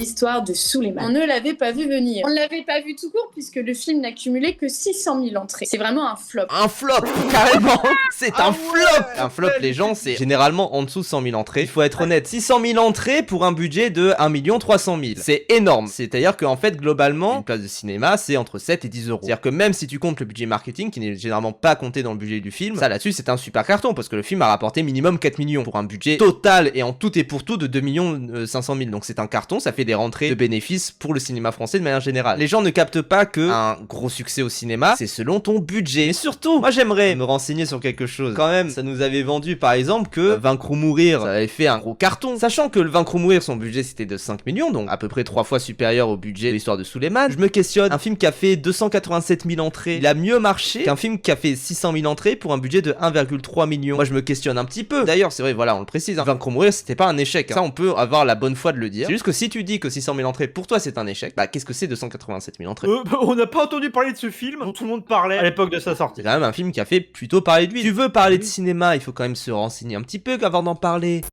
l'histoire de Suleiman. On ne l'avait pas vu venir. On ne l'avait pas vu tout court puisque le film n'a cumulé que 600 000 entrées. C'est vraiment un flop. Un flop, carrément. C'est un flop. Un flop, les gens, c'est généralement en dessous de 100 000 entrées. Il faut être honnête, 600 000 entrées pour un budget de 1 300 000. C'est énorme. C'est-à-dire qu'en fait, globalement, une place de cinéma, c'est entre 7 et 10 euros. C'est-à-dire que même si tu comptes le budget marketing, qui n'est généralement pas compté dans le budget du film, ça là-dessus, c'est un super carton, parce que le film a rapporté minimum 4 millions pour un budget total et en tout et pour tout de 2 500 000. Donc c'est un carton, ça fait des rentrées de bénéfices pour le cinéma français de manière générale. Les gens ne captent pas que un gros succès au cinéma, c'est selon ton budget. Et surtout, moi j'aimerais me renseigner sur quelque chose. Quand même, ça nous avait vendu par exemple que Vaincre ou Mourir, ça avait fait un gros carton. Sachant que le Vaincre ou Mourir, son budget c'était de 5 millions, donc à peu près 3 fois supérieur au budget de l'histoire de Suleiman. Je me questionne, un film qui a fait 287 000 entrées, il a mieux marché qu'un film qui a fait 600 000 entrées pour un budget de 1,3 million. Moi je me questionne un petit peu. D'ailleurs, c'est vrai, voilà, on le précise, hein, Vaincre ou Mourir, c'était pas un échec. Ça, on peut avoir la bonne foi de le dire. C'est juste que si tu dis que 600 000 entrées pour toi c'est un échec, bah qu'est-ce que c'est 287 000 entrées? On n'a pas entendu parler de ce film dont tout le monde parlait à l'époque de sa sortie. C'est quand même un film qui a fait plutôt parler de lui. Si tu veux parler de cinéma, il faut quand même se renseigner un petit peu avant d'en parler.